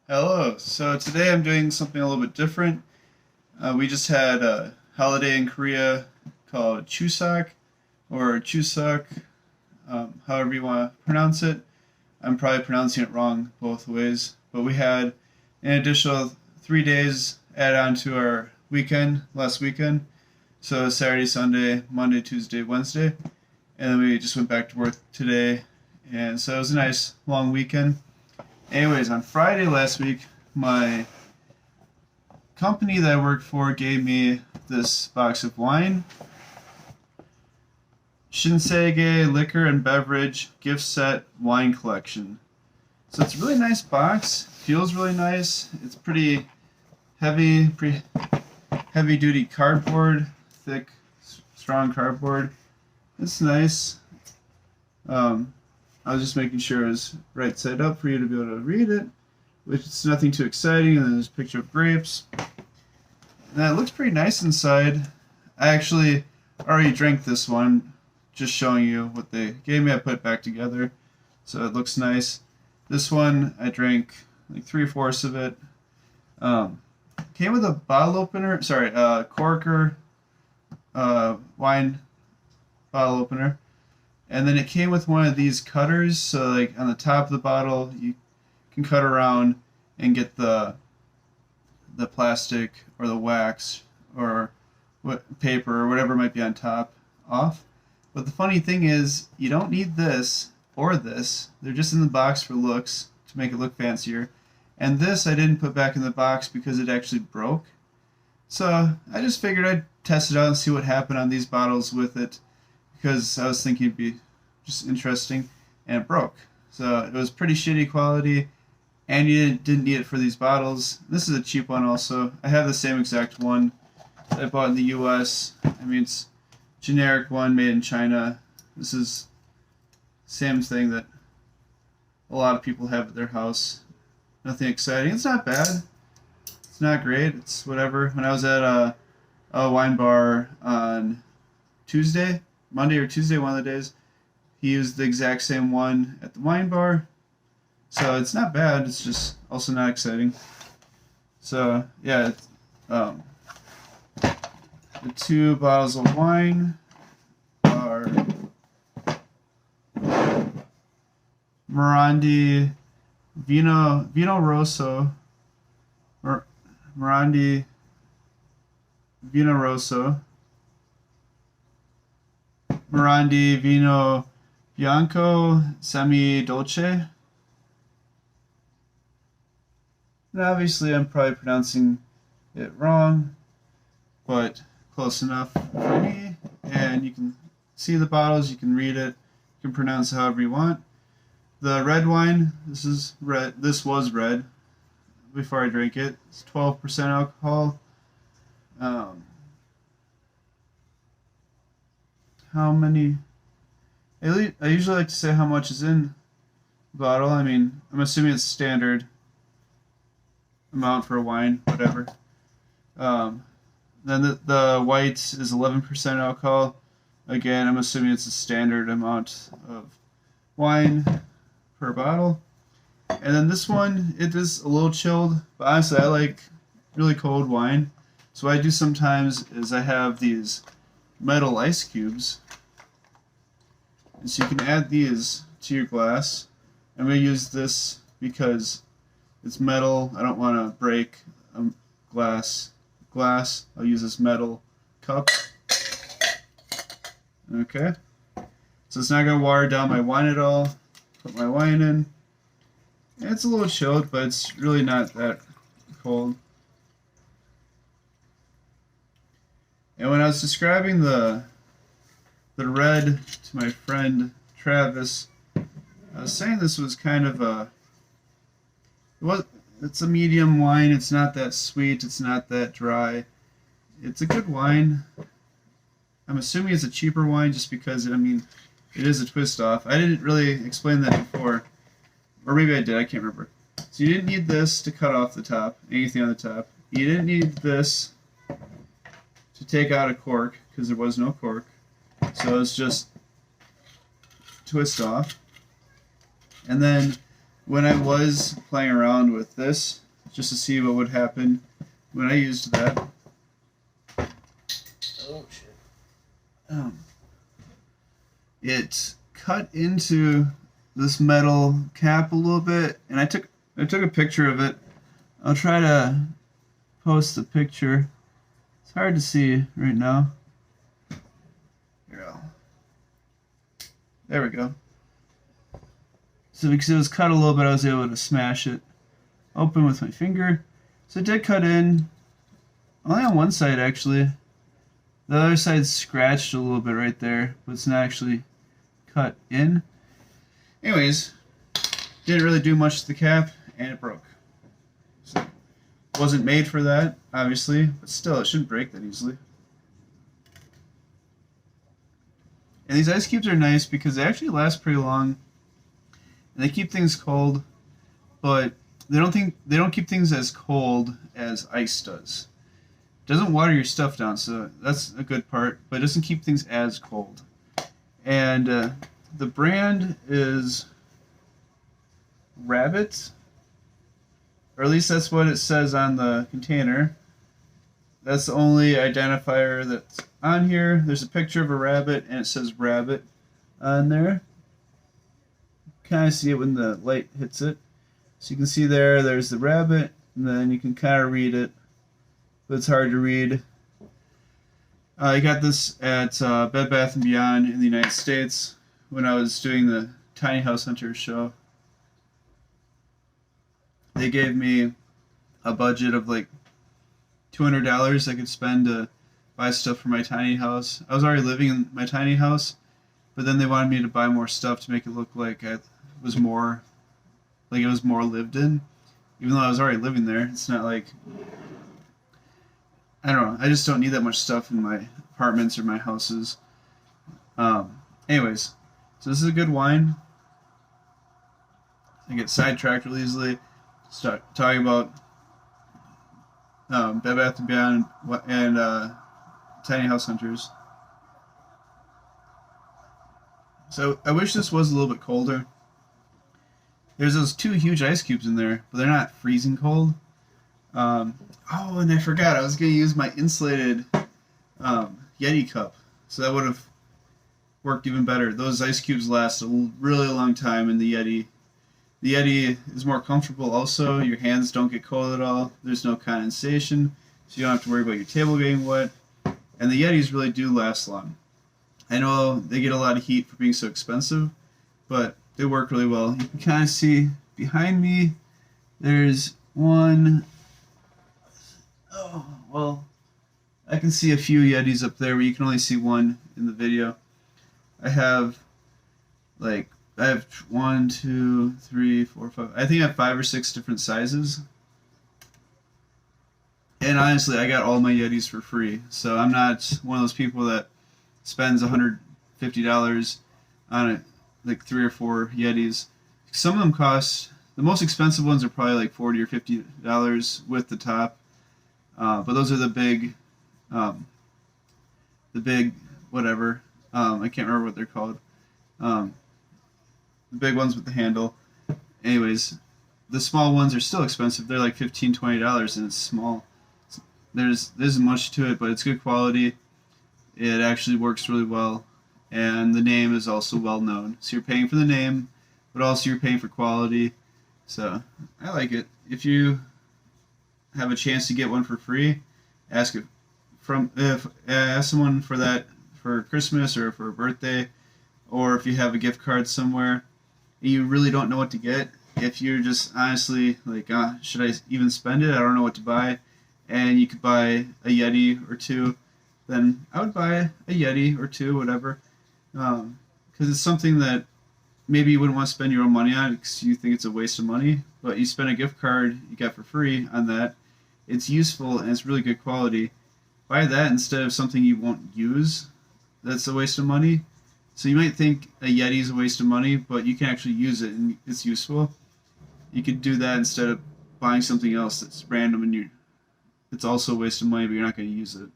Hello. So today I'm doing something a little bit different. We just had a holiday in Korea called Chuseok or Chuseok, however you want to pronounce it. I'm probably pronouncing it wrong both ways, but we had an additional 3 days added on to our weekend last weekend. So Saturday, Sunday, Monday, Tuesday, Wednesday, and then we just went back to work today. And so it was a nice long weekend. Anyways, on Friday last week, my company that I work for gave me this box of wine. Shinsege Liquor and Beverage Gift Set Wine Collection. So it's a really nice box. Feels really nice. It's pretty heavy duty cardboard, thick, strong cardboard. It's nice. I was just making sure it was right side up for you to be able to read it, which is nothing too exciting. And then there's a picture of grapes. And it looks pretty nice inside. I actually already drank this one, just showing you what they gave me. I put it back together, so it looks nice. This one, I drank like 3/4 of it. Came with a bottle opener, sorry, corker, wine bottle opener. And then it came with one of these cutters, so like on the top of the bottle, you can cut around and get the plastic or the wax or what paper or whatever might be on top off. But the funny thing is, you don't need this or this. They're just in the box for looks to make it look fancier. And this I didn't put back in the box because it actually broke. So I just figured I'd test it out and see what happened on these bottles with it, because I was thinking it'd be just interesting, and it broke. So it was pretty shitty quality, and you didn't need it for these bottles. This is a cheap one also. I have the same exact one that I bought in the US. I mean, it's generic one made in China. This is same thing that a lot of people have at their house. Nothing exciting. It's not bad. It's not great. It's whatever. When I was at a wine bar on Tuesday, Monday or Tuesday, one of the days, he used the exact same one at the wine bar. So it's not bad. It's just also not exciting. So yeah, um, the two bottles of wine are Morandi Vino Rosso, Morandi Vino Rosso, Morandi Vino Bianco Semi Dolce. And obviously, I'm probably pronouncing it wrong, but close enough for me. And you can see the bottles, you can read it, you can pronounce it however you want. The red wine, this is red. This was red before I drank it. It's 12% alcohol. Um, how many? I usually like to say how much is in the bottle. I mean, I'm assuming it's standard amount for a wine, whatever. Um, then the white is 11% alcohol. Again, I'm assuming it's a standard amount of wine per bottle. And then this one, it is a little chilled, but honestly, I like really cold wine. So what I do sometimes is I have these metal ice cubes. And so you can add these to your glass. I'm going to use this because it's metal. I don't want to break a glass. I'll use this metal cup. Okay. So it's not going to water down my wine at all. Put my wine in. And it's a little chilled, but it's really not that cold. And when I was describing the red to my friend Travis, I was saying this was kind of it's a medium wine. It's not that sweet. It's not that dry. It's a good wine. I'm assuming it's a cheaper wine just because, I mean, it is a twist off. I didn't really explain that before. Or maybe I did, I can't remember. So you didn't need this to cut off the top, anything on the top. You didn't need this to take out a cork, because there was no cork. So it's just twist off. And then when I was playing around with this, just to see what would happen when I used that. Oh shit. It cut into this metal cap a little bit, and I took a picture of it. I'll try to post the picture. It's hard to see right now. Here, there we go. So because it was cut a little bit, I was able to smash it open with my finger. So it did cut in, only on one side actually. The other side's scratched a little bit right there, but it's not actually cut in. Anyways, didn't really do much to the cap, and it broke. So, wasn't made for that, obviously, but still, it shouldn't break that easily. And these ice cubes are nice because they actually last pretty long, and they keep things cold, but they don't keep things as cold as ice does. It doesn't water your stuff down, so that's a good part, but it doesn't keep things as cold. And the brand is Rabbit, or at least that's what it says on the container. That's the only identifier that's on here. There's a picture of a rabbit, and it says Rabbit on there. Kind of see it when the light hits it. So you can see there's the rabbit, and then you can kind of read it, but it's hard to read. I got this at Bed Bath & Beyond in the United States when I was doing the Tiny House Hunters show. They gave me a budget of like $200 I could spend to buy stuff for my tiny house. I was already living in my tiny house, but then they wanted me to buy more stuff to make it look like it was more lived in, even though I was already living there. It's not like, I don't know, I just don't need that much stuff in my apartments or my houses. Anyways, so this is a good wine. I get sidetracked really easily. Start talking about Bed Bath & Beyond and Tiny House Hunters. So I wish this was a little bit colder. There's those two huge ice cubes in there, but they're not freezing cold. Oh, and I forgot, I was going to use my insulated Yeti cup, so that would have worked even better. Those ice cubes last a really long time in the Yeti. The Yeti is more comfortable also. Your hands don't get cold at all. There's no condensation, so you don't have to worry about your table getting wet. And the Yetis really do last long. I know they get a lot of heat for being so expensive, but they work really well. You can kind of see behind me, there's one. Oh, well, I can see a few Yetis up there, but you can only see one in the video. I have 1, 2, 3, 4, 5. I think I have 5 or 6 different sizes. And honestly, I got all my Yetis for free. So I'm not one of those people that spends $150 on it, like 3 or 4 Yetis. Some of them cost, the most expensive ones are probably like $40 or $50 with the top. But those are the big whatever. I can't remember what they're called. The big ones with the handle. Anyways, the small ones are still expensive. They're like $15, $20, and it's small. There isn't much to it, but it's good quality. It actually works really well, and the name is also well known. So you're paying for the name, but also you're paying for quality. So I like it. If you have a chance to get one for free, ask someone for that for Christmas or for a birthday, or if you have a gift card somewhere and you really don't know what to get. If you're just honestly like, should I even spend it? I don't know what to buy, and you could buy a Yeti or two, then I would buy a Yeti or two, whatever, because it's something that maybe you wouldn't want to spend your own money on because you think it's a waste of money, but you spend a gift card you got for free on that. It's useful and it's really good quality. Buy that instead of something you won't use that's a waste of money. So you might think a Yeti is a waste of money, but you can actually use it and it's useful. You could do that instead of buying something else that's random and it's also a waste of money, but you're not going to use it.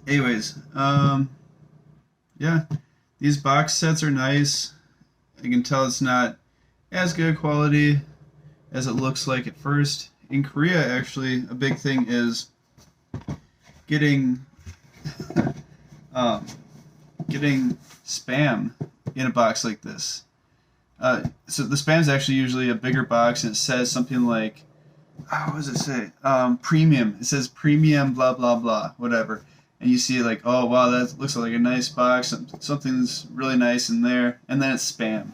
Anyways, yeah, these box sets are nice. I can tell it's not as good quality as it looks like at first. In Korea, actually, a big thing is getting getting Spam in a box like this. So the Spam is actually usually a bigger box, and it says something like, what does it say? Premium. It says premium, blah blah blah, whatever. And you see like, oh wow, that looks like a nice box. Something's really nice in there, and then it's Spam,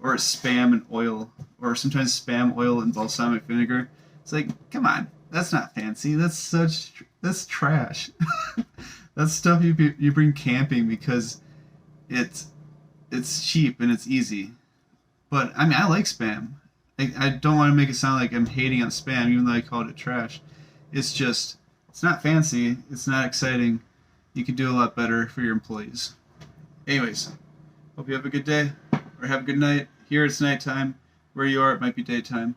or it's Spam and oil, or sometimes Spam, oil, and balsamic vinegar. It's like, come on, that's not fancy. That's trash. That's stuff you bring camping because it's cheap and it's easy. But I mean, I like Spam. I don't want to make it sound like I'm hating on Spam, even though I called it trash. It's just, it's not fancy. It's not exciting. You could do a lot better for your employees. Anyways, hope you have a good day or have a good night. Here it's nighttime. Where you are, it might be daytime.